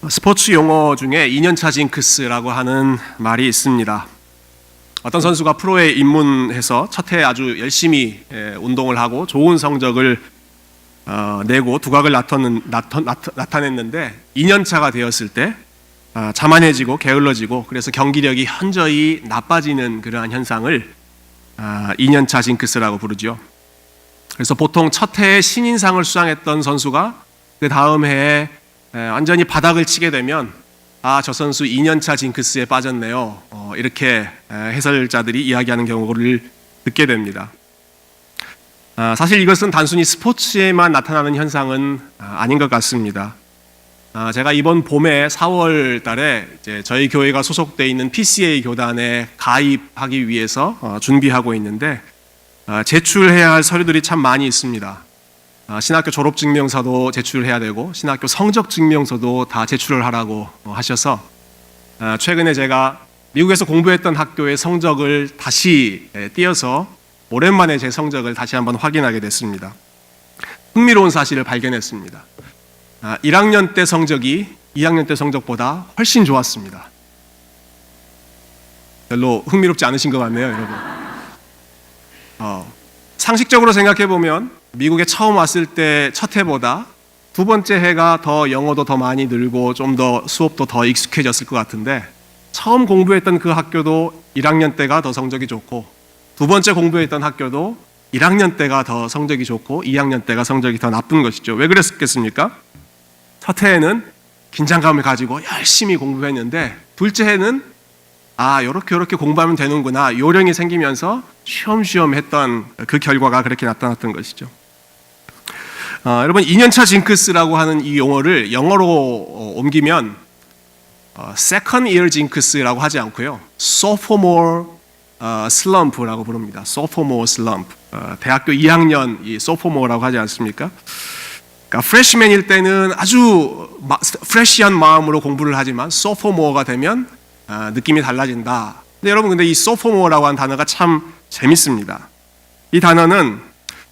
스포츠 용어 중에 2년차 징크스라고 하는 말이 있습니다. 어떤 선수가 프로에 입문해서 첫 해 아주 열심히 운동을 하고 좋은 성적을 내고 두각을 나타냈는데 2년차가 되었을 때 자만해지고 게을러지고 그래서 경기력이 현저히 나빠지는 그러한 현상을 2년차 징크스라고 부르죠. 그래서 보통 첫 해에 신인상을 수상했던 선수가 그 다음 해에 완전히 바닥을 치게 되면 저 선수 2년차 징크스에 빠졌네요. 이렇게 해설자들이 이야기하는 경우를 듣게 됩니다. 사실 이것은 단순히 스포츠에만 나타나는 현상은 아닌 것 같습니다. 제가 이번 봄에 4월 달에 이제 저희 교회가 소속되어 있는 PCA 교단에 가입하기 위해서 준비하고 있는데 제출해야 할 서류들이 참 많이 있습니다. 신학교 졸업증명서도 제출해야 되고 신학교 성적증명서도 다 제출을 하라고 하셔서 최근에 제가 미국에서 공부했던 학교의 성적을 다시 띄어서 오랜만에 제 성적을 다시 한번 확인하게 됐습니다. 흥미로운 사실을 발견했습니다. 1학년 때 성적이 2학년 때 성적보다 훨씬 좋았습니다. 별로 흥미롭지 않으신 것 같네요, 여러분. 상식적으로 생각해 보면 미국에 처음 왔을 때 첫 해보다 두 번째 해가 더 영어도 더 많이 늘고 좀 더 수업도 더 익숙해졌을 것 같은데 처음 공부했던 그 학교도 1학년 때가 더 성적이 좋고 두 번째 공부했던 학교도 1학년 때가 더 성적이 좋고 2학년 때가 성적이 더 나쁜 것이죠. 왜 그랬겠습니까? 첫 해에는 긴장감을 가지고 열심히 공부했는데 둘째 해는 요렇게 공부하면 되는구나 요령이 생기면서 쉬엄쉬엄 했던 그 결과가 그렇게 나타났던 것이죠. 여러분 2년차 징크스라고 하는 이 용어를 영어로 옮기면 second year jinx라고 하지 않고요 sophomore slump라고 부릅니다. sophomore slump. 대학교 2학년 이 sophomore라고 하지 않습니까? 그러니까 freshman일 때는 아주 fresh한 마음으로 공부를 하지만 sophomore가 되면 느낌이 달라진다. 근데 여러분 이 sophomore라고 하는 단어가 참 재밌습니다. 이 단어는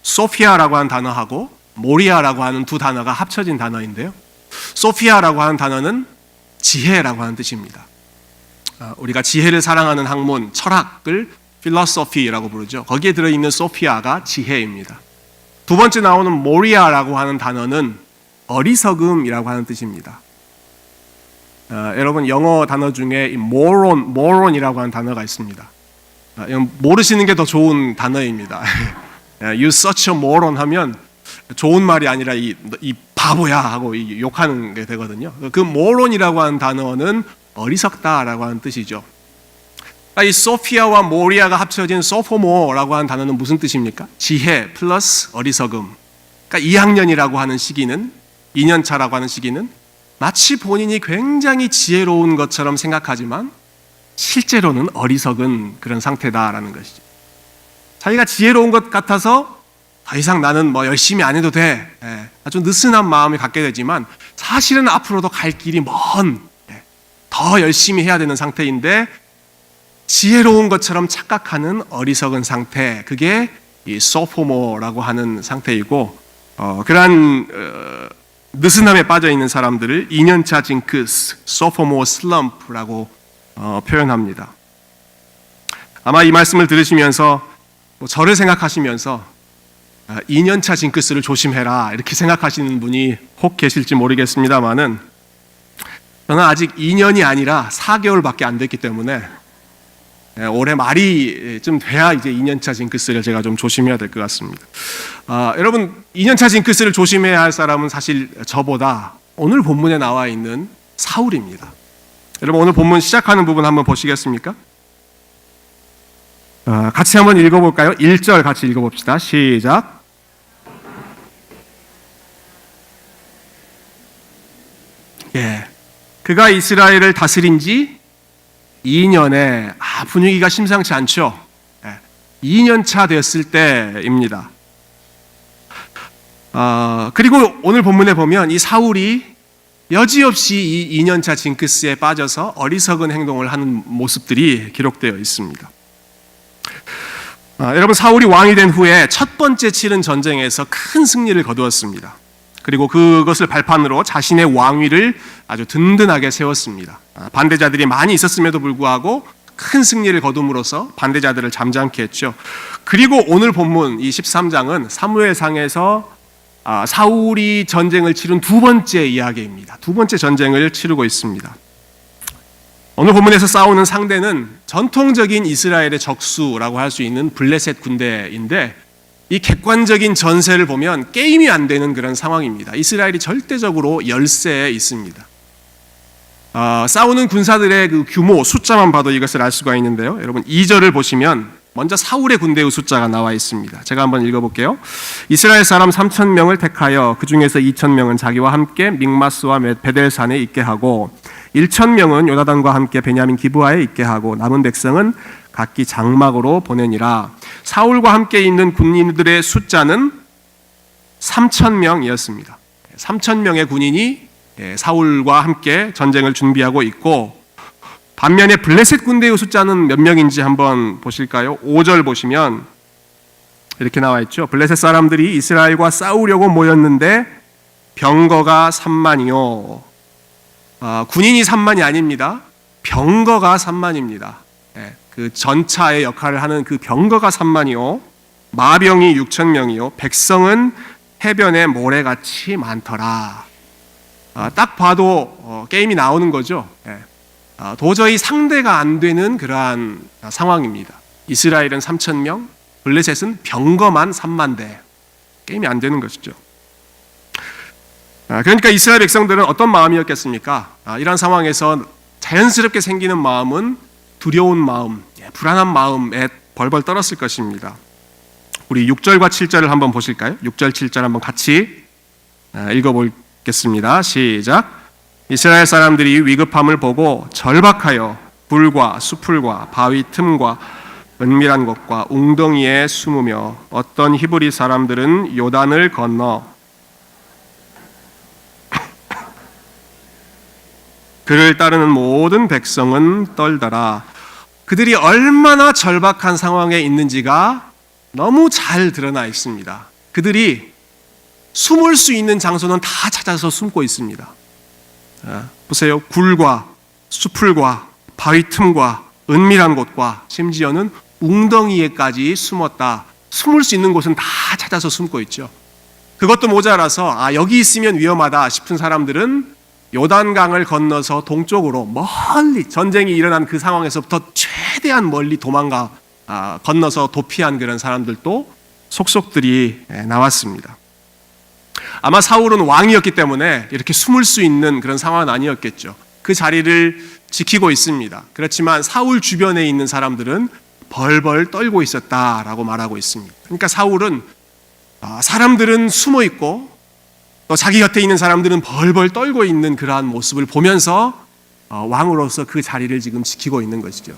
소피아라고 하는 단어하고 모리아라고 하는 두 단어가 합쳐진 단어인데요. 소피아라고 하는 단어는 지혜라고 하는 뜻입니다. 우리가 지혜를 사랑하는 학문, 철학을 philosophy라고 부르죠. 거기에 들어있는 소피아가 지혜입니다. 두 번째 나오는 모리아라고 하는 단어는 어리석음이라고 하는 뜻입니다. 여러분 영어 단어 중에 moron이라고 하는 단어가 있습니다. 모르시는 게 더 좋은 단어입니다. You such a moron 하면 좋은 말이 아니라 이 바보야 하고 욕하는 게 되거든요. 그 moron이라고 하는 단어는 어리석다라고 하는 뜻이죠. 이 소피아와 모리아가 합쳐진 sophomore라고 하는 단어는 무슨 뜻입니까? 지혜 플러스 어리석음. 그러니까 2학년이라고 하는 시기는 2년차라고 하는 시기는 마치 본인이 굉장히 지혜로운 것처럼 생각하지만 실제로는 어리석은 그런 상태다라는 것이죠. 자기가 지혜로운 것 같아서 더 이상 나는 열심히 안 해도 돼. 아주 느슨한 마음을 갖게 되지만 사실은 앞으로도 갈 길이 먼, 더 열심히 해야 되는 상태인데 지혜로운 것처럼 착각하는 어리석은 상태, 그게 이 sophomor라고 하는 상태이고 그러한 느슨함에 빠져 있는 사람들을 2년차 징크스, sophomore slump라고 표현합니다. 아마 이 말씀을 들으시면서 저를 생각하시면서 2년차 징크스를 조심해라 이렇게 생각하시는 분이 혹 계실지 모르겠습니다만은 저는 아직 2년이 아니라 4개월밖에 안 됐기 때문에 올해 말이 좀 돼야 이제 2년차 징크스를 제가 좀 조심해야 될 것 같습니다. 여러분 2년차 징크스를 조심해야 할 사람은 사실 저보다 오늘 본문에 나와 있는 사울입니다. 여러분 오늘 본문 시작하는 부분 한번 보시겠습니까? 같이 한번 읽어볼까요? 1절 같이 읽어봅시다. 시작. 그가 이스라엘을 다스린 지 2년에 분위기가 심상치 않죠. 2년 차 됐을 때입니다. 그리고 오늘 본문에 보면 이 사울이 여지없이 이 2년 차 징크스에 빠져서 어리석은 행동을 하는 모습들이 기록되어 있습니다. 여러분 사울이 왕이 된 후에 첫 번째 치른 전쟁에서 큰 승리를 거두었습니다. 그리고 그것을 발판으로 자신의 왕위를 아주 든든하게 세웠습니다. 반대자들이 많이 있었음에도 불구하고 큰 승리를 거둠으로써 반대자들을 잠잠케 했죠. 그리고 오늘 본문 이 13장은 사무엘상에서 사울이 전쟁을 치른 두 번째 이야기입니다. 두 번째 전쟁을 치르고 있습니다. 오늘 본문에서 싸우는 상대는 전통적인 이스라엘의 적수라고 할 수 있는 블레셋 군대인데, 이 객관적인 전세를 보면 게임이 안 되는 그런 상황입니다. 이스라엘이 절대적으로 열세에 있습니다. 싸우는 군사들의 그 규모, 숫자만 봐도 이것을 알 수가 있는데요. 여러분 2절을 보시면 먼저 사울의 군대의 숫자가 나와 있습니다. 제가 한번 읽어볼게요. 이스라엘 사람 3,000명을 택하여 그 중에서 2,000명은 자기와 함께 믹마스와 베델산에 있게 하고 1,000명은 요나단과 함께 베냐민 기브아에 있게 하고 남은 백성은 각기 장막으로 보내니라. 사울과 함께 있는 군인들의 숫자는 3,000명이었습니다. 3,000명의 군인이 사울과 함께 전쟁을 준비하고 있고, 반면에 블레셋 군대의 숫자는 몇 명인지 한번 보실까요? 5절 보시면 이렇게 나와 있죠. 블레셋 사람들이 이스라엘과 싸우려고 모였는데 병거가 3만이요. 군인이 3만이 아닙니다. 병거가 3만입니다. 그 전차의 역할을 하는 그 병거가 3만이요. 마병이 6,000명이요. 백성은 해변에 모래같이 많더라. 딱 봐도 게임이 나오는 거죠. 도저히 상대가 안 되는 그러한 상황입니다. 이스라엘은 3,000명, 블레셋은 병거만 3만 대. 게임이 안 되는 것이죠. 그러니까 이스라엘 백성들은 어떤 마음이었겠습니까? 이런 상황에서 자연스럽게 생기는 마음은 두려운 마음, 불안한 마음에 벌벌 떨었을 것입니다. 우리 6절과 7절을 한번 보실까요? 6절, 7절 한번 같이 읽어보겠습니다. 시작. 이스라엘 사람들이 위급함을 보고 절박하여 불과 수풀과 바위 틈과 은밀한 곳과 웅덩이에 숨으며 어떤 히브리 사람들은 요단을 건너 그를 따르는 모든 백성은 떨더라. 그들이 얼마나 절박한 상황에 있는지가 너무 잘 드러나 있습니다. 그들이 숨을 수 있는 장소는 다 찾아서 숨고 있습니다. 보세요. 굴과 수풀과 바위 틈과 은밀한 곳과 심지어는 웅덩이에까지 숨었다. 숨을 수 있는 곳은 다 찾아서 숨고 있죠. 그것도 모자라서 여기 있으면 위험하다 싶은 사람들은 요단강을 건너서 동쪽으로 멀리, 전쟁이 일어난 그 상황에서부터 최대한 멀리 건너서 도피한 그런 사람들도 속속들이 나왔습니다. 아마 사울은 왕이었기 때문에 이렇게 숨을 수 있는 그런 상황은 아니었겠죠. 그 자리를 지키고 있습니다. 그렇지만 사울 주변에 있는 사람들은 벌벌 떨고 있었다라고 말하고 있습니다. 그러니까 사울은 사람들은 숨어 있고 또 자기 곁에 있는 사람들은 벌벌 떨고 있는 그러한 모습을 보면서 왕으로서 그 자리를 지금 지키고 있는 것이죠.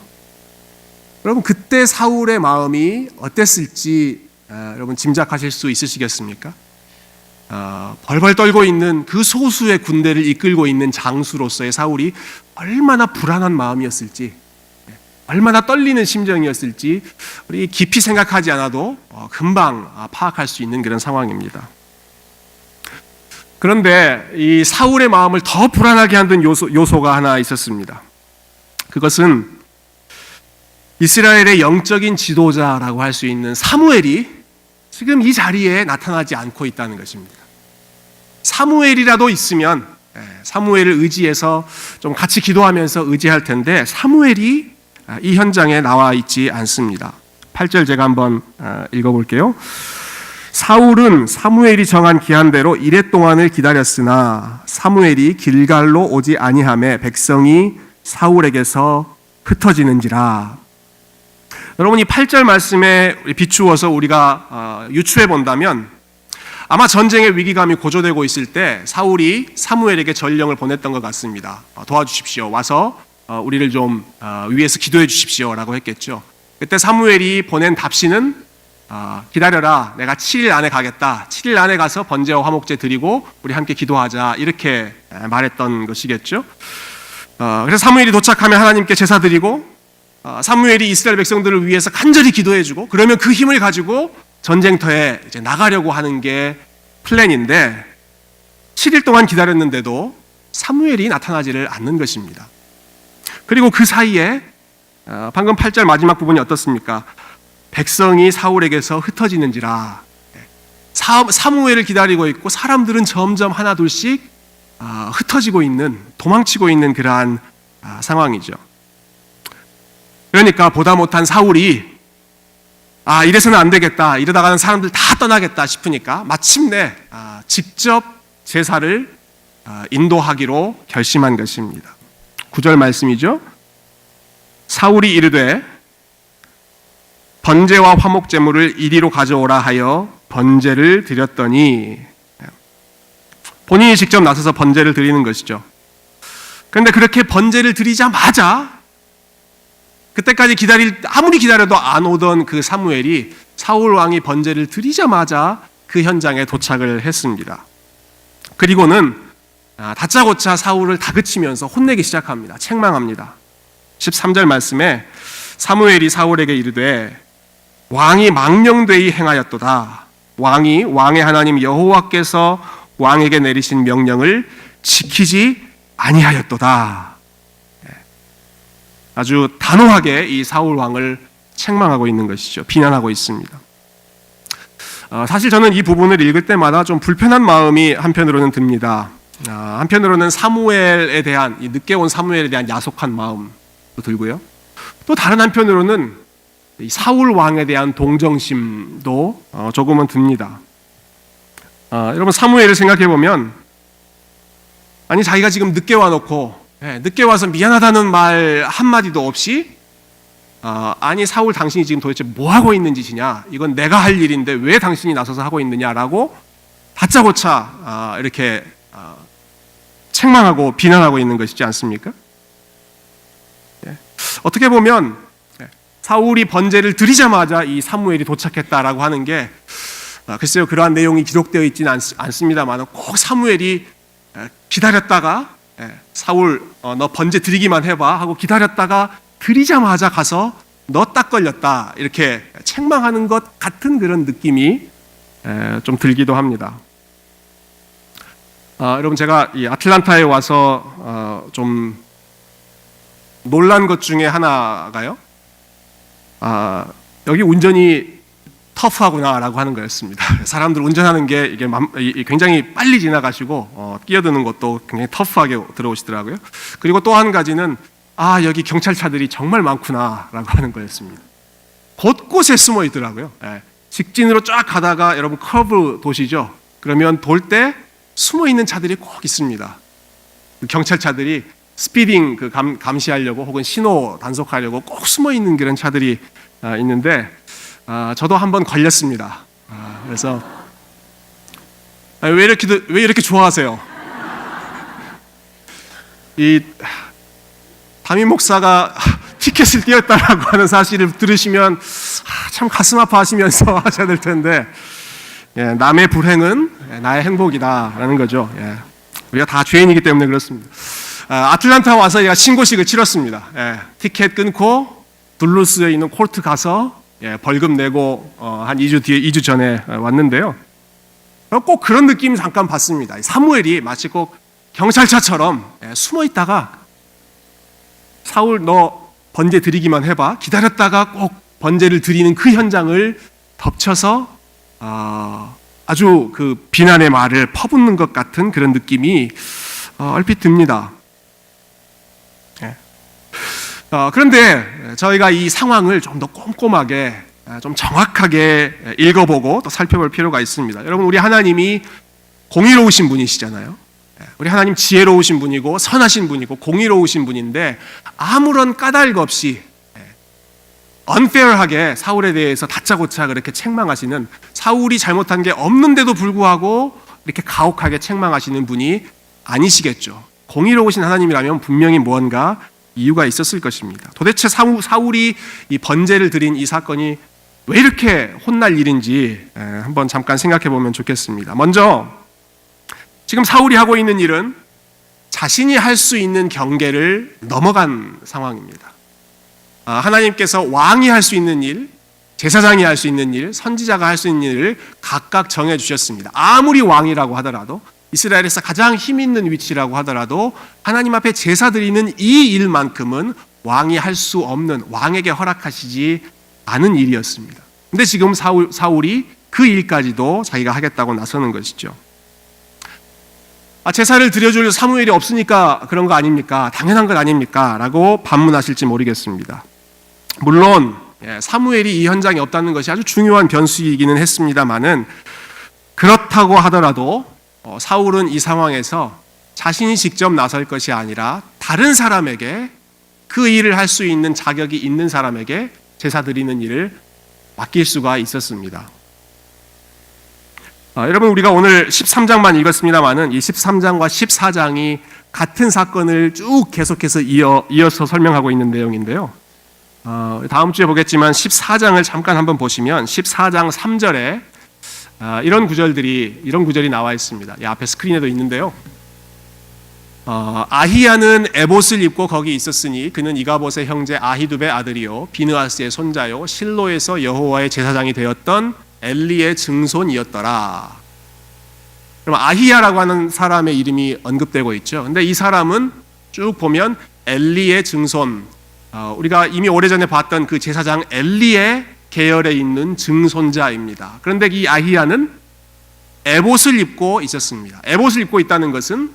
여러분 그때 사울의 마음이 어땠을지 여러분 짐작하실 수 있으시겠습니까? 벌벌 떨고 있는 그 소수의 군대를 이끌고 있는 장수로서의 사울이 얼마나 불안한 마음이었을지, 얼마나 떨리는 심정이었을지 우리 깊이 생각하지 않아도 금방 파악할 수 있는 그런 상황입니다. 그런데 이 사울의 마음을 더 불안하게 하는 요소가 하나 있었습니다. 그것은 이스라엘의 영적인 지도자라고 할 수 있는 사무엘이 지금 이 자리에 나타나지 않고 있다는 것입니다. 사무엘이라도 있으면 사무엘을 의지해서 좀 같이 기도하면서 의지할 텐데 사무엘이 이 현장에 나와 있지 않습니다. 8절 제가 한번 읽어볼게요. 사울은 사무엘이 정한 기한대로 이레 동안을 기다렸으나 사무엘이 길갈로 오지 아니하매 백성이 사울에게서 흩어지는지라. 여러분 이 8절 말씀에 비추어서 우리가 유추해 본다면 아마 전쟁의 위기감이 고조되고 있을 때 사울이 사무엘에게 전령을 보냈던 것 같습니다. 도와주십시오. 와서 우리를 좀 위해서 기도해 주십시오 라고 했겠죠. 그때 사무엘이 보낸 답신은 기다려라. 내가 7일 안에 가겠다. 7일 안에 가서 번제와 화목제 드리고 우리 함께 기도하자. 이렇게 말했던 것이겠죠. 그래서 사무엘이 도착하면 하나님께 제사 드리고 사무엘이 이스라엘 백성들을 위해서 간절히 기도해주고 그러면 그 힘을 가지고 전쟁터에 이제 나가려고 하는 게 플랜인데 7일 동안 기다렸는데도 사무엘이 나타나지를 않는 것입니다. 그리고 그 사이에 방금 8절 마지막 부분이 어떻습니까? 백성이 사울에게서 흩어지는지라. 사무엘을 기다리고 있고 사람들은 점점 하나 둘씩 흩어지고 있는, 도망치고 있는 그러한 상황이죠. 그러니까 보다 못한 사울이 이래서는 안 되겠다, 이러다가는 사람들 다 떠나겠다 싶으니까 마침내 직접 제사를 인도하기로 결심한 것입니다. 9절 말씀이죠. 사울이 이르되 번제와 화목 제물을 이리로 가져오라 하여 번제를 드렸더니, 본인이 직접 나서서 번제를 드리는 것이죠. 그런데 그렇게 번제를 드리자마자 그때까지 아무리 기다려도 안 오던 그 사무엘이 사울 왕이 번제를 드리자마자 그 현장에 도착을 했습니다. 그리고는 다짜고짜 사울을 다그치면서 혼내기 시작합니다. 책망합니다. 13절 말씀에 사무엘이 사울에게 이르되 왕이 망령되이 행하였도다. 왕이 왕의 하나님 여호와께서 왕에게 내리신 명령을 지키지 아니하였도다. 아주 단호하게 이 사울 왕을 책망하고 있는 것이죠. 비난하고 있습니다. 사실 저는 이 부분을 읽을 때마다 좀 불편한 마음이 한편으로는 듭니다. 한편으로는 사무엘에 대한, 이 늦게 온 사무엘에 대한 야속한 마음도 들고요. 또 다른 한편으로는 이 사울 왕에 대한 동정심도 조금은 듭니다. 여러분, 사무엘을 생각해 보면, 아니 자기가 지금 늦게 와놓고 늦게 와서 미안하다는 말 한마디도 없이 아니 사울 당신이 지금 도대체 뭐 하고 있는 짓이냐, 이건 내가 할 일인데 왜 당신이 나서서 하고 있느냐라고 다짜고짜 이렇게 책망하고 비난하고 있는 것이지 않습니까? 어떻게 보면 사울이 번제를 드리자마자 이 사무엘이 도착했다라고 하는 게, 글쎄요, 그러한 내용이 기록되어 있지는 않습니다만 꼭 사무엘이 기다렸다가 사울 너 번제 드리기만 해봐 하고 기다렸다가 드리자마자 가서 너 딱 걸렸다 이렇게 책망하는 것 같은 그런 느낌이 좀 들기도 합니다. 여러분, 제가 이 아틀란타에 와서 좀 놀란 것 중에 하나가요, 여기 운전이 터프하구나라고 하는 거였습니다. 사람들 운전하는 게 이게 굉장히 빨리 지나가시고 끼어드는 것도 굉장히 터프하게 들어오시더라고요. 그리고 또 한 가지는 여기 경찰차들이 정말 많구나라고 하는 거였습니다. 곳곳에 숨어 있더라고요. 직진으로 쫙 가다가 여러분 커브 도시죠. 그러면 돌 때 숨어 있는 차들이 꼭 있습니다. 경찰차들이 스피딩 감시하려고 혹은 신호 단속하려고 꼭 숨어 있는 그런 차들이 있는데, 저도 한번 걸렸습니다. 그래서 왜 이렇게 좋아하세요? 이 담임 목사가 티켓을 띄었다라고 하는 사실을 들으시면 참 가슴 아파하시면서 하셔야 될 텐데, 남의 불행은 나의 행복이다라는 거죠. 우리가 다 죄인이기 때문에 그렇습니다. 아틀란타 와서 제가 신고식을 치렀습니다. 티켓 끊고 둘루스에 있는 콜트 가서 벌금 내고 한 2주 전에 왔는데요. 꼭 그런 느낌 잠깐 봤습니다. 사무엘이 마치 꼭 경찰차처럼 숨어 있다가 사울 너 번제 드리기만 해봐, 기다렸다가 꼭 번제를 드리는 그 현장을 덮쳐서 아주 그 비난의 말을 퍼붓는 것 같은 그런 느낌이 얼핏 듭니다. 그런데 저희가 이 상황을 좀 더 꼼꼼하게, 좀 정확하게 읽어보고 또 살펴볼 필요가 있습니다. 여러분, 우리 하나님이 공의로우신 분이시잖아요. 우리 하나님 지혜로우신 분이고 선하신 분이고 공의로우신 분인데, 아무런 까닭 없이 unfair하게 사울에 대해서 다짜고짜 그렇게 책망하시는, 사울이 잘못한 게 없는데도 불구하고 이렇게 가혹하게 책망하시는 분이 아니시겠죠. 공의로우신 하나님이라면 분명히 무언가 이유가 있었을 것입니다. 도대체 사울이 이 번제를 드린 이 사건이 왜 이렇게 혼날 일인지 한번 잠깐 생각해 보면 좋겠습니다. 먼저 지금 사울이 하고 있는 일은 자신이 할 수 있는 경계를 넘어간 상황입니다. 하나님께서 왕이 할 수 있는 일, 제사장이 할 수 있는 일, 선지자가 할 수 있는 일을 각각 정해 주셨습니다. 아무리 왕이라고 하더라도 이스라엘에서 가장 힘 있는 위치라고 하더라도 하나님 앞에 제사 드리는 이 일만큼은 왕이 할 수 없는, 왕에게 허락하시지 않은 일이었습니다. 근데 지금 사울이 그 일까지도 자기가 하겠다고 나서는 것이죠. 제사를 드려줄 사무엘이 없으니까 그런 거 아닙니까? 당연한 것 아닙니까? 라고 반문하실지 모르겠습니다. 물론 사무엘이 이 현장에 없다는 것이 아주 중요한 변수이기는 했습니다마는, 그렇다고 하더라도 사울은 이 상황에서 자신이 직접 나설 것이 아니라 다른 사람에게, 그 일을 할 수 있는 자격이 있는 사람에게 제사 드리는 일을 맡길 수가 있었습니다. 여러분, 우리가 오늘 13장만 읽었습니다마는 이 13장과 14장이 같은 사건을 쭉 계속해서 이어서 설명하고 있는 내용인데요. 다음 주에 보겠지만 14장을 잠깐 한번 보시면 14장 3절에 이런 구절이 나와 있습니다. 이 앞에 스크린에도 있는데요. 아히야는 에봇을 입고 거기 있었으니 그는 이가봇의 형제 아히두베의 아들이요 비느하스의 손자요 실로에서 여호와의 제사장이 되었던 엘리의 증손이었더라. 그럼 아히야라고 하는 사람의 이름이 언급되고 있죠. 근데 이 사람은 쭉 보면 엘리의 증손, 우리가 이미 오래전에 봤던 그 제사장 엘리의 계열에 있는 증손자입니다. 그런데 이 아히야는 에봇을 입고 있었습니다. 에봇을 입고 있다는 것은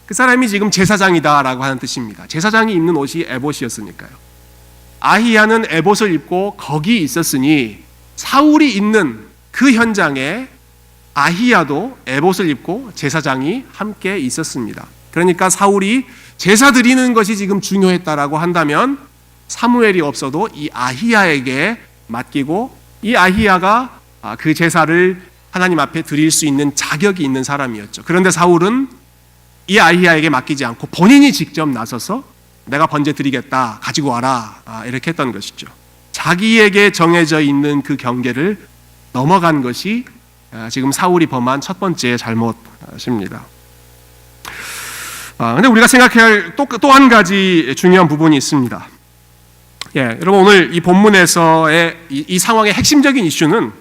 그 사람이 지금 제사장이다라고 하는 뜻입니다. 제사장이 입는 옷이 에봇이었으니까요. 아히야는 에봇을 입고 거기 있었으니 사울이 있는 그 현장에 아히야도 에봇을 입고 제사장이 함께 있었습니다. 그러니까 사울이 제사 드리는 것이 지금 중요했다라고 한다면 사무엘이 없어도 이 아히야에게 맡기고, 이 아히야가 그 제사를 하나님 앞에 드릴 수 있는 자격이 있는 사람이었죠. 그런데 사울은 이 아히야에게 맡기지 않고 본인이 직접 나서서 내가 번제 드리겠다, 가지고 와라, 이렇게 했던 것이죠. 자기에게 정해져 있는 그 경계를 넘어간 것이 지금 사울이 범한 첫 번째 잘못입니다. 근데 우리가 생각해야 할 또 한 가지 중요한 부분이 있습니다. 여러분, 오늘 이 본문에서의 이 상황의 핵심적인 이슈는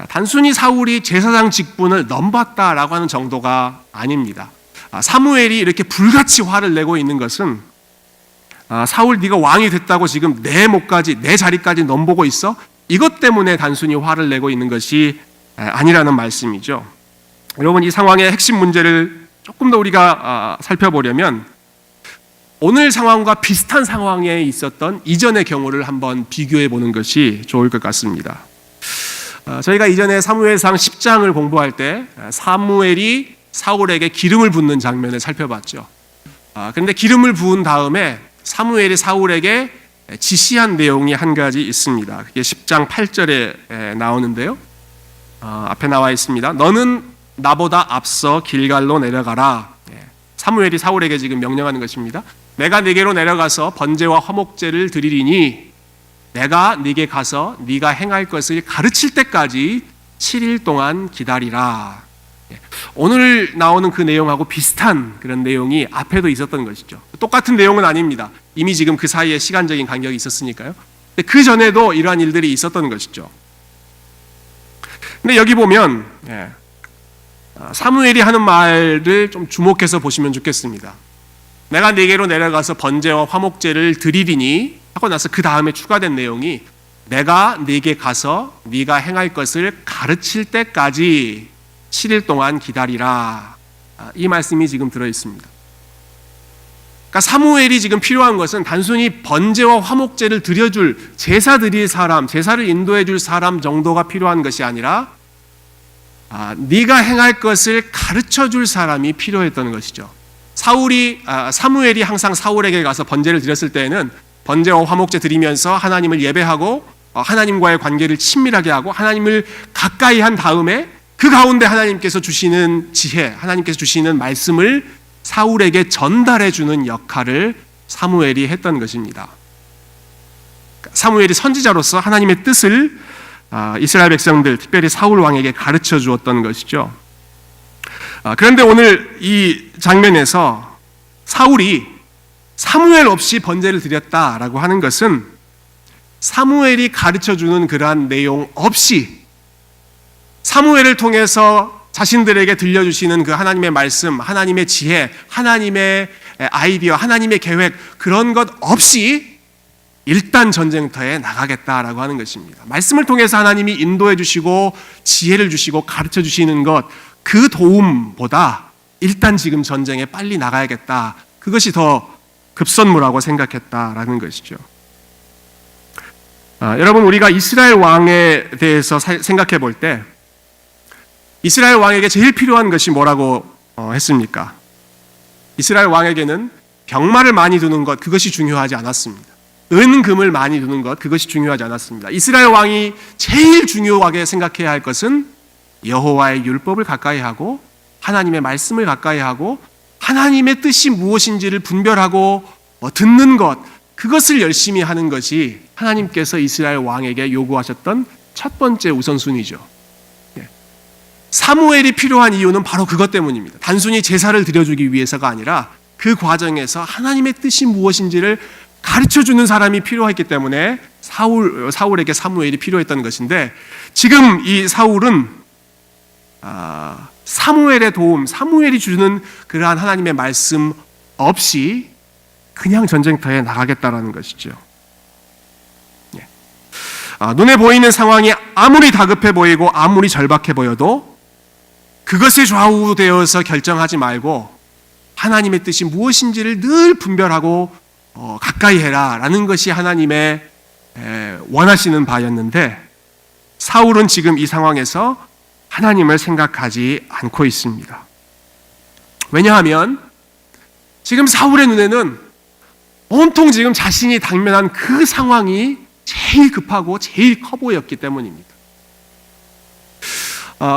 단순히 사울이 제사장 직분을 넘봤다라고 하는 정도가 아닙니다. 사무엘이 이렇게 불같이 화를 내고 있는 것은 사울, 네가 왕이 됐다고 지금 내 목까지, 내 자리까지 넘보고 있어? 이것 때문에 단순히 화를 내고 있는 것이 아니라는 말씀이죠. 여러분, 이 상황의 핵심 문제를 조금 더 우리가 살펴보려면 오늘 상황과 비슷한 상황에 있었던 이전의 경우를 한번 비교해 보는 것이 좋을 것 같습니다. 저희가 이전에 사무엘상 10장을 공부할 때 사무엘이 사울에게 기름을 붓는 장면을 살펴봤죠. 그런데 기름을 부은 다음에 사무엘이 사울에게 지시한 내용이 한 가지 있습니다. 그게 10장 8절에 나오는데요. 앞에 나와 있습니다. 너는 나보다 앞서 길갈로 내려가라. 사무엘이 사울에게 지금 명령하는 것입니다. 내가 네게로 내려가서 번제와 화목제를 드리리니 내가 네게 가서 네가 행할 것을 가르칠 때까지 7일 동안 기다리라. 오늘 나오는 그 내용하고 비슷한 그런 내용이 앞에도 있었던 것이죠. 똑같은 내용은 아닙니다. 이미 지금 그 사이에 시간적인 간격이 있었으니까요. 근데 그 전에도 이러한 일들이 있었던 것이죠. 근데 여기 보면 사무엘이 하는 말을 좀 주목해서 보시면 좋겠습니다. 내가 네게로 내려가서 번제와 화목제를 드리리니 하고 나서 그 다음에 추가된 내용이 내가 네게 가서 네가 행할 것을 가르칠 때까지 7일 동안 기다리라. 이 말씀이 지금 들어있습니다. 그러니까 사무엘이 지금 필요한 것은 단순히 번제와 화목제를 드려줄, 제사 드릴 사람, 제사를 인도해 줄 사람 정도가 필요한 것이 아니라 네가 행할 것을 가르쳐 줄 사람이 필요했던 것이죠. 사무엘이 항상 사울에게 가서 번제를 드렸을 때에는 번제와 화목제 드리면서 하나님을 예배하고 하나님과의 관계를 친밀하게 하고 하나님을 가까이 한 다음에 그 가운데 하나님께서 주시는 지혜, 하나님께서 주시는 말씀을 사울에게 전달해 주는 역할을 사무엘이 했던 것입니다. 사무엘이 선지자로서 하나님의 뜻을 이스라엘 백성들, 특별히 사울 왕에게 가르쳐 주었던 것이죠. 그런데 오늘 이 장면에서 사울이 사무엘 없이 번제를 드렸다라고 하는 것은 사무엘이 가르쳐 주는 그러한 내용 없이 사무엘을 통해서 자신들에게 들려주시는 그 하나님의 말씀, 하나님의 지혜, 하나님의 아이디어, 하나님의 계획, 그런 것 없이 일단 전쟁터에 나가겠다라고 하는 것입니다. 말씀을 통해서 하나님이 인도해 주시고 지혜를 주시고 가르쳐 주시는 것, 그 도움보다 일단 지금 전쟁에 빨리 나가야겠다. 그것이 더 급선무라고 생각했다라는 것이죠. 여러분, 우리가 이스라엘 왕에 대해서 생각해 볼 때 이스라엘 왕에게 제일 필요한 것이 뭐라고 했습니까? 이스라엘 왕에게는 병마를 많이 두는 것, 그것이 중요하지 않았습니다. 은금을 많이 두는 것, 그것이 중요하지 않았습니다. 이스라엘 왕이 제일 중요하게 생각해야 할 것은 여호와의 율법을 가까이 하고 하나님의 말씀을 가까이 하고 하나님의 뜻이 무엇인지를 분별하고 듣는 것, 그것을 열심히 하는 것이 하나님께서 이스라엘 왕에게 요구하셨던 첫 번째 우선순위죠. 사무엘이 필요한 이유는 바로 그것 때문입니다. 단순히 제사를 드려주기 위해서가 아니라 그 과정에서 하나님의 뜻이 무엇인지를 가르쳐주는 사람이 필요했기 때문에 사울에게 사무엘이 필요했던 것인데, 지금 이 사울은 사무엘의 도움, 사무엘이 주는 그러한 하나님의 말씀 없이 그냥 전쟁터에 나가겠다라는 것이죠. 눈에 보이는 상황이 아무리 다급해 보이고 아무리 절박해 보여도 그것에 좌우되어서 결정하지 말고 하나님의 뜻이 무엇인지를 늘 분별하고 가까이 해라라는 것이 하나님의 원하시는 바였는데, 사울은 지금 이 상황에서 하나님을 생각하지 않고 있습니다. 왜냐하면 지금 사울의 눈에는 온통 지금 자신이 당면한 그 상황이 제일 급하고 제일 커 보였기 때문입니다.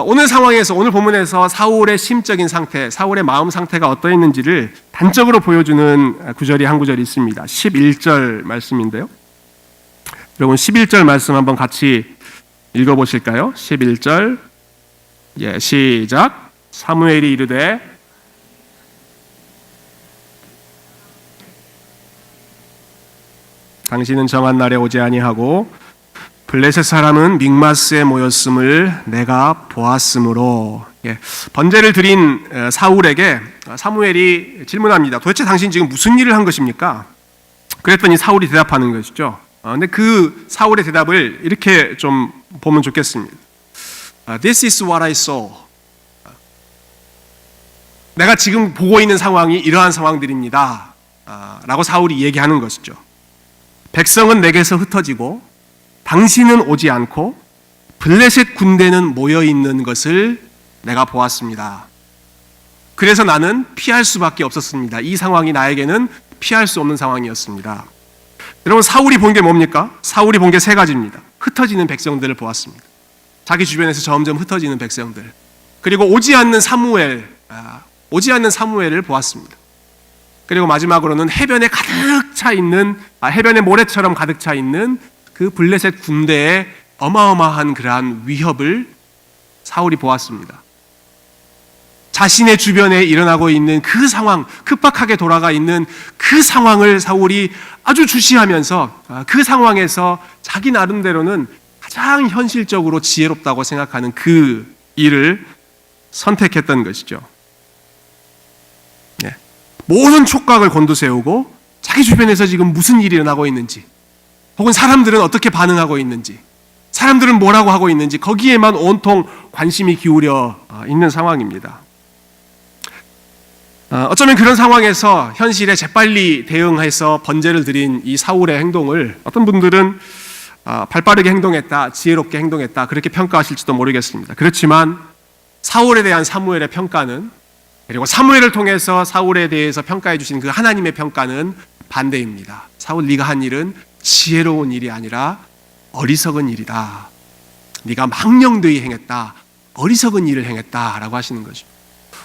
오늘 상황에서, 오늘 본문에서 사울의 심적인 상태, 사울의 마음 상태가 어떠했는지를 단적으로 보여주는 구절이 한 구절이 있습니다. 11절 말씀인데요. 여러분 11절 말씀 한번 같이 읽어보실까요? 11절 시작. 사무엘이 이르되 당신은 정한 날에 오지 아니하고 블레셋 사람은 믹마스에 모였음을 내가 보았으므로. 번제를 드린 사울에게 사무엘이 질문합니다. 도대체 당신 지금 무슨 일을 한 것입니까? 그랬더니 사울이 대답하는 것이죠. 근데 그 사울의 대답을 이렇게 좀 보면 좋겠습니다. This is what I saw. 내가 지금 보고 있는 상황이 이러한 상황들입니다. 라고 사울이 얘기하는 것이죠. 백성은 내게서 흩어지고 당신은 오지 않고 블레셋 군대는 모여있는 것을 내가 보았습니다. 그래서 나는 피할 수밖에 없었습니다. 이 상황이 나에게는 피할 수 없는 상황이었습니다. 여러분, 사울이 본 게 뭡니까? 사울이 본 게 세 가지입니다. 흩어지는 백성들을 보았습니다. 자기 주변에서 점점 흩어지는 백성들, 그리고 오지 않는 사무엘을 보았습니다. 그리고 마지막으로는 해변에 가득 차 있는, 해변의 모래처럼 가득 차 있는 그 블레셋 군대의 어마어마한 그러한 위협을 사울이 보았습니다. 자신의 주변에 일어나고 있는 그 상황, 급박하게 돌아가 있는 그 상황을 사울이 아주 주시하면서 그 상황에서 자기 나름대로는 가장 현실적으로 지혜롭다고 생각하는 그 일을 선택했던 것이죠. 모든 촉각을 곤두세우고 자기 주변에서 지금 무슨 일이 일어나고 있는지, 혹은 사람들은 어떻게 반응하고 있는지, 사람들은 뭐라고 하고 있는지, 거기에만 온통 관심이 기울여 있는 상황입니다. 어쩌면 그런 상황에서 현실에 재빨리 대응해서 번제를 드린 이 사울의 행동을 어떤 분들은 발빠르게 행동했다, 지혜롭게 행동했다, 그렇게 평가하실지도 모르겠습니다. 그렇지만 사울에 대한 사무엘의 평가는, 그리고 사무엘을 통해서 사울에 대해서 평가해 주신 그 하나님의 평가는 반대입니다. 사울, 네가 한 일은 지혜로운 일이 아니라 어리석은 일이다. 네가 망령되이 행했다. 어리석은 일을 행했다라고 하시는 거죠.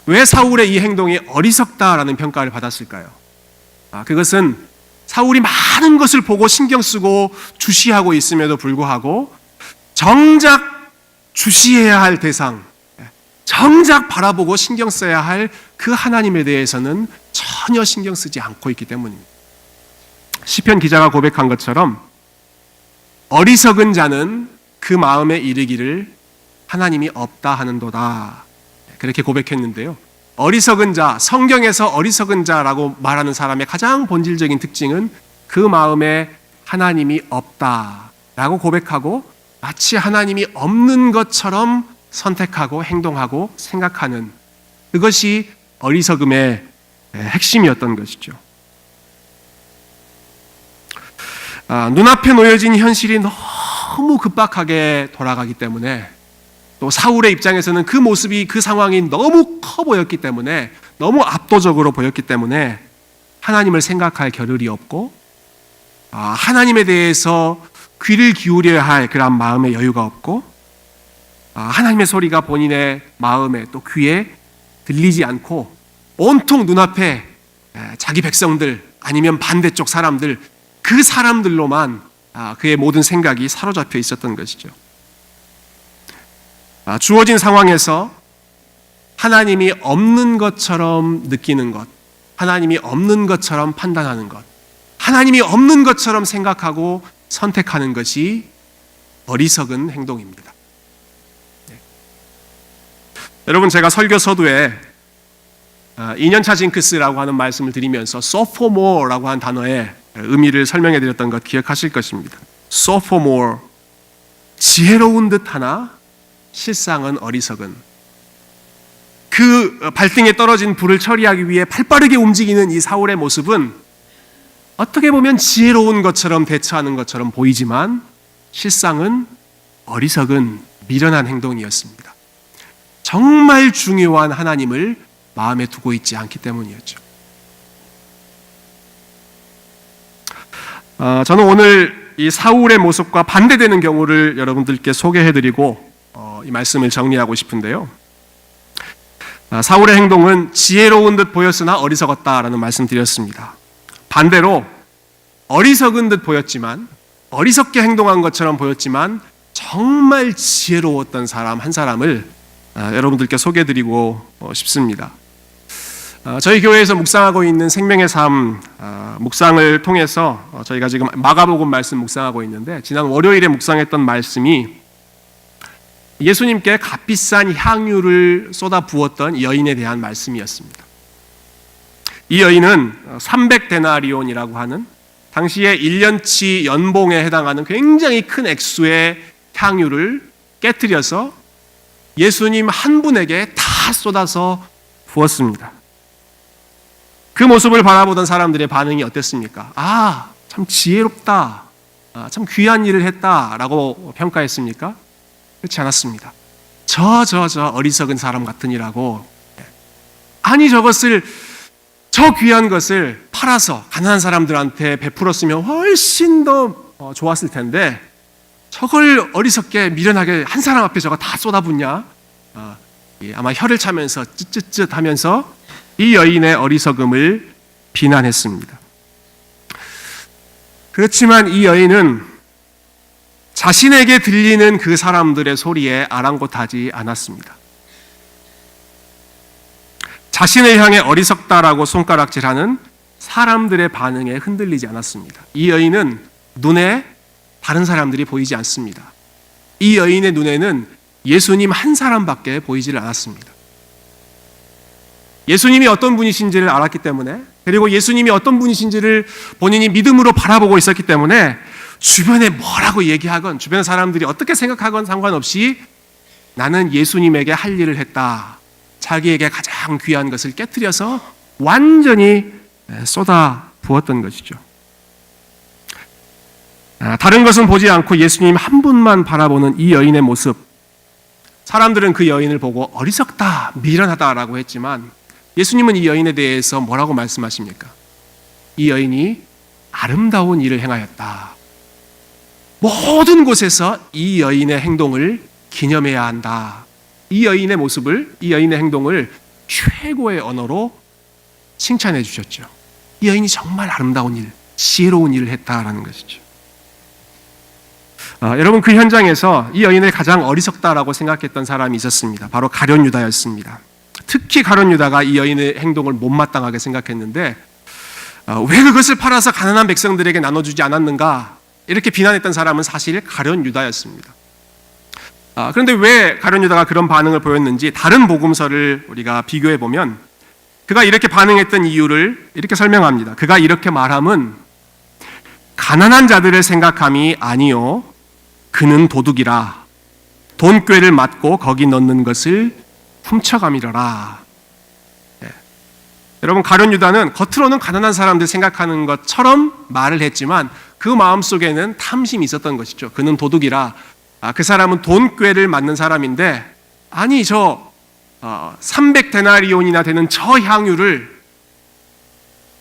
왜 사울의 이 행동이 어리석다라는 평가를 받았을까요? 그것은 사울이 많은 것을 보고 신경 쓰고 주시하고 있음에도 불구하고 정작 주시해야 할 대상, 정작 바라보고 신경 써야 할 그 하나님에 대해서는 전혀 신경 쓰지 않고 있기 때문입니다. 시편 기자가 고백한 것처럼 어리석은 자는 그 마음에 이르기를 하나님이 없다 하는도다. 그렇게 고백했는데요. 어리석은 자, 성경에서 어리석은 자라고 말하는 사람의 가장 본질적인 특징은 그 마음에 하나님이 없다라고 고백하고 마치 하나님이 없는 것처럼 선택하고 행동하고 생각하는 그것이 어리석음의 핵심이었던 것이죠. 눈앞에 놓여진 현실이 너무 급박하게 돌아가기 때문에 또 사울의 입장에서는 그 모습이 그 상황이 너무 커 보였기 때문에 너무 압도적으로 보였기 때문에 하나님을 생각할 겨를이 없고 하나님에 대해서 귀를 기울여야 할 그런 마음의 여유가 없고 하나님의 소리가 본인의 마음에 또 귀에 들리지 않고 온통 눈앞에 자기 백성들 아니면 반대쪽 사람들 그 사람들로만 그의 모든 생각이 사로잡혀 있었던 것이죠. 주어진 상황에서 하나님이 없는 것처럼 느끼는 것, 하나님이 없는 것처럼 판단하는 것, 하나님이 없는 것처럼 생각하고 선택하는 것이 어리석은 행동입니다. 여러분, 제가 설교 서두에 2년차 징크스라고 하는 말씀을 드리면서 sophomore라고 하는 단어의 의미를 설명해 드렸던 것 기억하실 것입니다. sophomore, 지혜로운 듯하나 실상은 어리석은. 그 발등에 떨어진 불을 처리하기 위해 팔빠르게 움직이는 이 사울의 모습은 어떻게 보면 지혜로운 것처럼 대처하는 것처럼 보이지만 실상은 어리석은 미련한 행동이었습니다. 정말 중요한 하나님을 마음에 두고 있지 않기 때문이었죠. 저는 오늘 이 사울의 모습과 반대되는 경우를 여러분들께 소개해드리고 이 말씀을 정리하고 싶은데요. 사울의 행동은 지혜로운 듯 보였으나 어리석었다라는 말씀 드렸습니다. 반대로 어리석은 듯 보였지만 어리석게 행동한 것처럼 보였지만 정말 지혜로웠던 사람 한 사람을 여러분들께 소개해드리고 싶습니다. 저희 교회에서 묵상하고 있는 생명의 삶 묵상을 통해서 저희가 지금 마가복음 말씀 묵상하고 있는데 지난 월요일에 묵상했던 말씀이 예수님께 값비싼 향유를 쏟아 부었던 여인에 대한 말씀이었습니다. 이 여인은 300데나리온이라고 하는 당시에 1년치 연봉에 해당하는 굉장히 큰 액수의 향유를 깨트려서 예수님 한 분에게 다 쏟아서 부었습니다. 그 모습을 바라보던 사람들의 반응이 어땠습니까? 참 지혜롭다, 참 귀한 일을 했다라고 평가했습니까? 그렇지 않았습니다. 저 어리석은 사람 같으니라고. 아니 저 귀한 것을 팔아서 가난한 사람들한테 베풀었으면 훨씬 더 좋았을 텐데 저걸 어리석게 미련하게 한 사람 앞에 저거 다 쏟아붓냐? 아마 혀를 차면서 쯧쯧쯧 하면서 이 여인의 어리석음을 비난했습니다. 그렇지만 이 여인은 자신에게 들리는 그 사람들의 소리에 아랑곳하지 않았습니다. 자신을 향해 어리석다라고 손가락질하는 사람들의 반응에 흔들리지 않았습니다. 이 여인은 눈에 다른 사람들이 보이지 않습니다. 이 여인의 눈에는 예수님 한 사람밖에 보이질 않았습니다. 예수님이 어떤 분이신지를 알았기 때문에 그리고 예수님이 어떤 분이신지를 본인이 믿음으로 바라보고 있었기 때문에 주변에 뭐라고 얘기하건 주변 사람들이 어떻게 생각하건 상관없이 나는 예수님에게 할 일을 했다. 자기에게 가장 귀한 것을 깨트려서 완전히 쏟아 부었던 것이죠. 다른 것은 보지 않고 예수님 한 분만 바라보는 이 여인의 모습. 사람들은 그 여인을 보고 어리석다, 미련하다라고 했지만 예수님은 이 여인에 대해서 뭐라고 말씀하십니까? 이 여인이 아름다운 일을 행하였다. 모든 곳에서 이 여인의 행동을 기념해야 한다. 이 여인의 모습을, 이 여인의 행동을 최고의 언어로 칭찬해 주셨죠. 이 여인이 정말 아름다운 일, 지혜로운 일을 했다라는 것이죠. 여러분, 그 현장에서 이 여인을 가장 어리석다라고 생각했던 사람이 있었습니다. 바로 가룟 유다였습니다. 특히 가룟 유다가 이 여인의 행동을 못마땅하게 생각했는데 왜 그것을 팔아서 가난한 백성들에게 나눠주지 않았는가 이렇게 비난했던 사람은 사실 가룟 유다였습니다. 그런데 왜 가룟 유다가 그런 반응을 보였는지 다른 복음서를 우리가 비교해 보면 그가 이렇게 반응했던 이유를 이렇게 설명합니다. 그가 이렇게 말함은 가난한 자들을 생각함이 아니요 그는 도둑이라 돈꾀를 맞고 거기 넣는 것을 훔쳐감이러라. 여러분, 가룟 유다는 겉으로는 가난한 사람들 생각하는 것처럼 말을 했지만 그 마음속에는 탐심이 있었던 것이죠. 그는 도둑이라, 그 사람은 돈꾀를 맞는 사람인데, 아니 300데나리온이나 되는 저 향유를,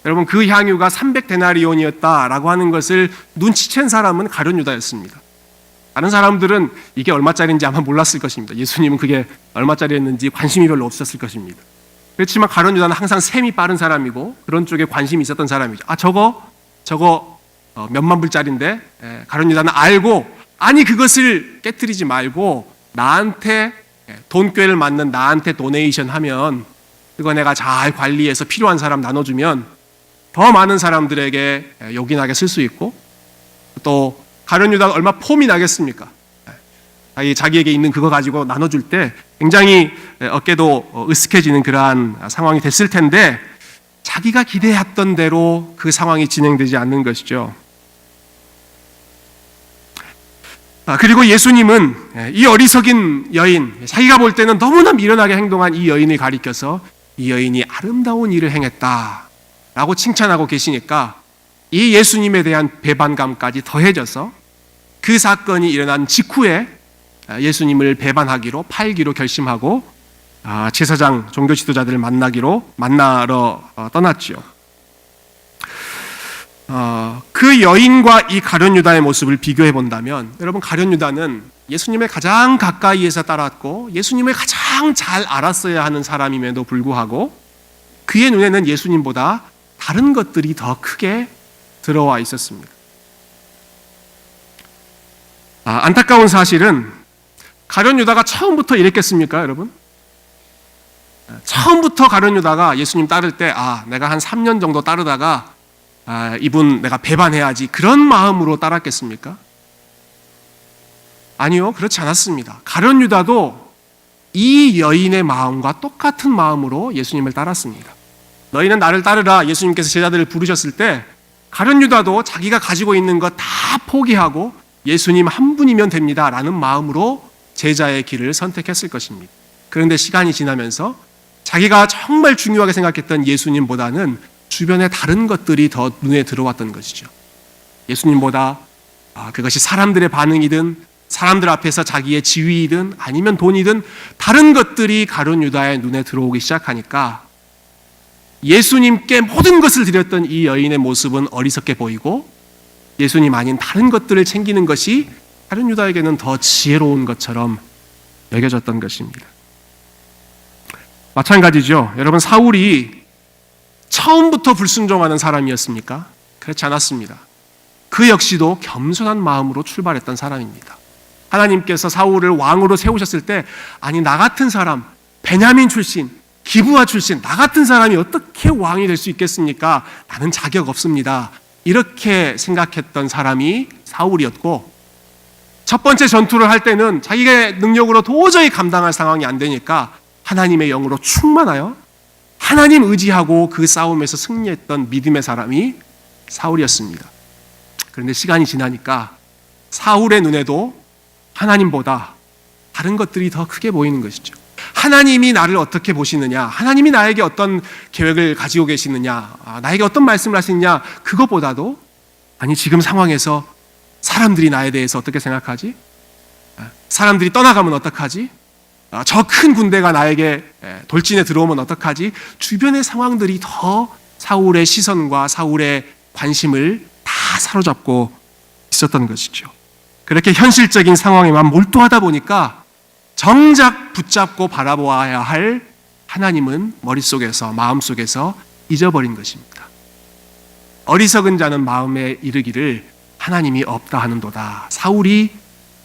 여러분, 그 향유가 300데나리온이었다라고 하는 것을 눈치챈 사람은 가룟 유다였습니다. 다른 사람들은 이게 얼마짜리인지 아마 몰랐을 것입니다. 예수님은 그게 얼마짜리였는지 관심이 별로 없었을 것입니다. 그렇지만 가룟 유다는 항상 셈이 빠른 사람이고 그런 쪽에 관심이 있었던 사람이죠. 저거 몇만 불짜리인데, 가룟 유다는 알고, 아니 그것을 깨트리지 말고 나한테 돈꾀를 맞는 나한테 도네이션 하면 그거 내가 잘 관리해서 필요한 사람 나눠주면 더 많은 사람들에게 요긴하게 쓸 수 있고, 또 가룟 유다가 얼마 폼이 나겠습니까? 자기에게 있는 그거 가지고 나눠줄 때 굉장히 어깨도 으쓱해지는 그러한 상황이 됐을 텐데 자기가 기대했던 대로 그 상황이 진행되지 않는 것이죠. 그리고 예수님은 이 어리석인 여인, 자기가 볼 때는 너무나 미련하게 행동한 이 여인을 가리켜서 이 여인이 아름다운 일을 행했다라고 칭찬하고 계시니까 이 예수님에 대한 배반감까지 더해져서 그 사건이 일어난 직후에 예수님을 배반하기로, 팔기로 결심하고 제사장, 종교 지도자들을 만나러 떠났죠. 그 여인과 이 가룟 유다의 모습을 비교해 본다면, 여러분, 가룟 유다는 예수님을 가장 가까이에서 따랐고 예수님을 가장 잘 알았어야 하는 사람임에도 불구하고 그의 눈에는 예수님보다 다른 것들이 더 크게 들어와 있었습니다. 안타까운 사실은 가룟 유다가 처음부터 이랬겠습니까, 여러분? 처음부터 가룟 유다가 예수님 따를 때 내가 한 3년 정도 따르다가 이분 내가 배반해야지, 그런 마음으로 따랐겠습니까? 아니요, 그렇지 않았습니다. 가룟 유다도 이 여인의 마음과 똑같은 마음으로 예수님을 따랐습니다. 너희는 나를 따르라, 예수님께서 제자들을 부르셨을 때 가룟 유다도 자기가 가지고 있는 것 다 포기하고 예수님 한 분이면 됩니다 라는 마음으로 제자의 길을 선택했을 것입니다. 그런데 시간이 지나면서 자기가 정말 중요하게 생각했던 예수님보다는 주변의 다른 것들이 더 눈에 들어왔던 것이죠. 예수님보다 그것이 사람들의 반응이든 사람들 앞에서 자기의 지위이든 아니면 돈이든 다른 것들이 가룟 유다의 눈에 들어오기 시작하니까 예수님께 모든 것을 드렸던 이 여인의 모습은 어리석게 보이고 예수님 아닌 다른 것들을 챙기는 것이 가룟 유다에게는 더 지혜로운 것처럼 여겨졌던 것입니다. 마찬가지죠. 여러분, 사울이 처음부터 불순종하는 사람이었습니까? 그렇지 않았습니다. 그 역시도 겸손한 마음으로 출발했던 사람입니다. 하나님께서 사울을 왕으로 세우셨을 때, 아니 나 같은 사람, 베냐민 출신, 기브아 출신, 나 같은 사람이 어떻게 왕이 될 수 있겠습니까? 나는 자격 없습니다. 이렇게 생각했던 사람이 사울이었고, 첫 번째 전투를 할 때는 자기의 능력으로 도저히 감당할 상황이 안 되니까 하나님의 영으로 충만하여 하나님 의지하고 그 싸움에서 승리했던 믿음의 사람이 사울이었습니다. 그런데 시간이 지나니까 사울의 눈에도 하나님보다 다른 것들이 더 크게 보이는 것이죠. 하나님이 나를 어떻게 보시느냐, 하나님이 나에게 어떤 계획을 가지고 계시느냐, 나에게 어떤 말씀을 하시느냐, 그것보다도 아니 지금 상황에서 사람들이 나에 대해서 어떻게 생각하지? 사람들이 떠나가면 어떡하지? 저 큰 군대가 나에게 돌진해 들어오면 어떡하지? 주변의 상황들이 더 사울의 시선과 사울의 관심을 다 사로잡고 있었던 것이죠. 그렇게 현실적인 상황에만 몰두하다 보니까 정작 붙잡고 바라보아야 할 하나님은 머릿속에서, 마음속에서 잊어버린 것입니다. 어리석은 자는 마음에 이르기를 하나님이 없다 하는도다. 사울이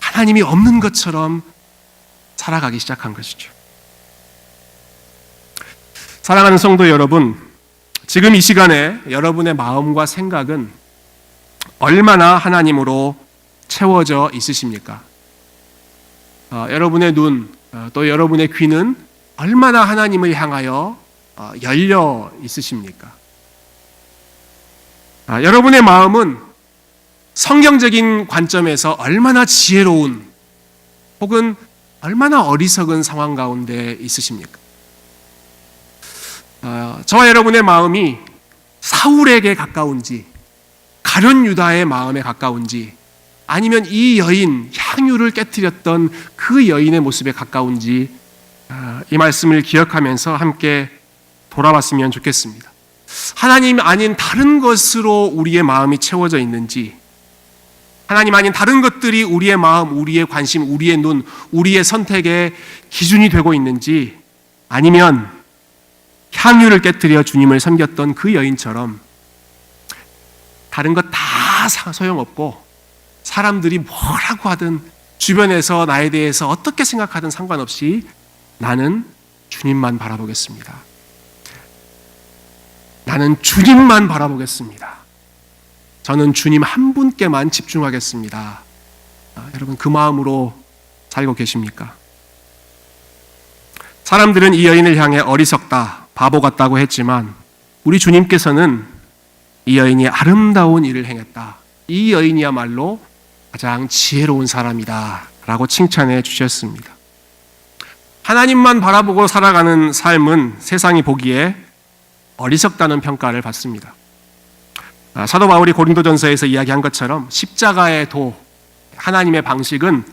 하나님이 없는 것처럼 살아가기 시작한 것이죠. 사랑하는 성도 여러분, 지금 이 시간에 여러분의 마음과 생각은 얼마나 하나님으로 채워져 있으십니까? 여러분의 눈, 또 여러분의 귀는 얼마나 하나님을 향하여 열려 있으십니까? 여러분의 마음은 성경적인 관점에서 얼마나 지혜로운 혹은 얼마나 어리석은 상황 가운데 있으십니까? 저와 여러분의 마음이 사울에게 가까운지, 가룟 유다의 마음에 가까운지, 아니면 이 여인, 향유를 깨뜨렸던 그 여인의 모습에 가까운지, 이 말씀을 기억하면서 함께 돌아봤으면 좋겠습니다. 하나님 아닌 다른 것으로 우리의 마음이 채워져 있는지, 하나님 아닌 다른 것들이 우리의 마음, 우리의 관심, 우리의 눈, 우리의 선택의 기준이 되고 있는지, 아니면 향유를 깨뜨려 주님을 섬겼던 그 여인처럼 다른 것 다 소용없고 사람들이 뭐라고 하든 주변에서 나에 대해서 어떻게 생각하든 상관없이 나는 주님만 바라보겠습니다. 나는 주님만 바라보겠습니다. 저는 주님 한 분께만 집중하겠습니다. 여러분 그 마음으로 살고 계십니까? 사람들은 이 여인을 향해 어리석다, 바보 같다고 했지만 우리 주님께서는 이 여인이 아름다운 일을 행했다. 이 여인이야말로 가장 지혜로운 사람이다 라고 칭찬해 주셨습니다. 하나님만 바라보고 살아가는 삶은 세상이 보기에 어리석다는 평가를 받습니다. 사도 바울이 고린도전서에서 이야기한 것처럼 십자가의 도, 하나님의 방식은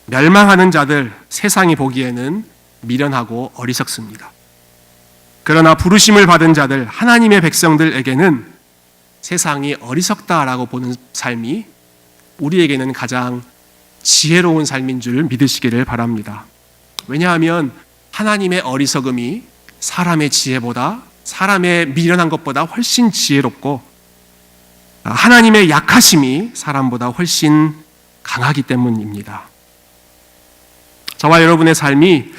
멸망하는 자들, 세상이 보기에는 미련하고 어리석습니다. 그러나 부르심을 받은 자들, 하나님의 백성들에게는 세상이 어리석다라고 보는 삶이 우리에게는 가장 지혜로운 삶인 줄 믿으시기를 바랍니다. 왜냐하면 하나님의 어리석음이 사람의 지혜보다, 사람의 미련한 것보다 훨씬 지혜롭고 하나님의 약하심이 사람보다 훨씬 강하기 때문입니다. 저와 여러분의 삶이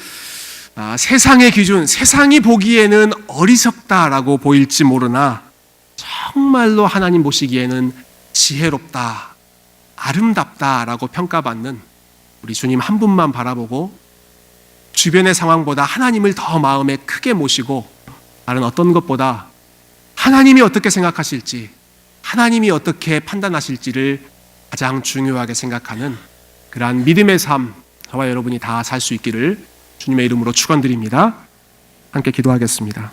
세상의 기준, 세상이 보기에는 어리석다라고 보일지 모르나 정말로 하나님 보시기에는 지혜롭다, 아름답다라고 평가받는 우리 주님 한 분만 바라보고 주변의 상황보다 하나님을 더 마음에 크게 모시고 다른 어떤 것보다 하나님이 어떻게 생각하실지, 하나님이 어떻게 판단하실지를 가장 중요하게 생각하는 그러한 믿음의 삶, 저와 여러분이 다 살 수 있기를 주님의 이름으로 축원드립니다. 함께 기도하겠습니다.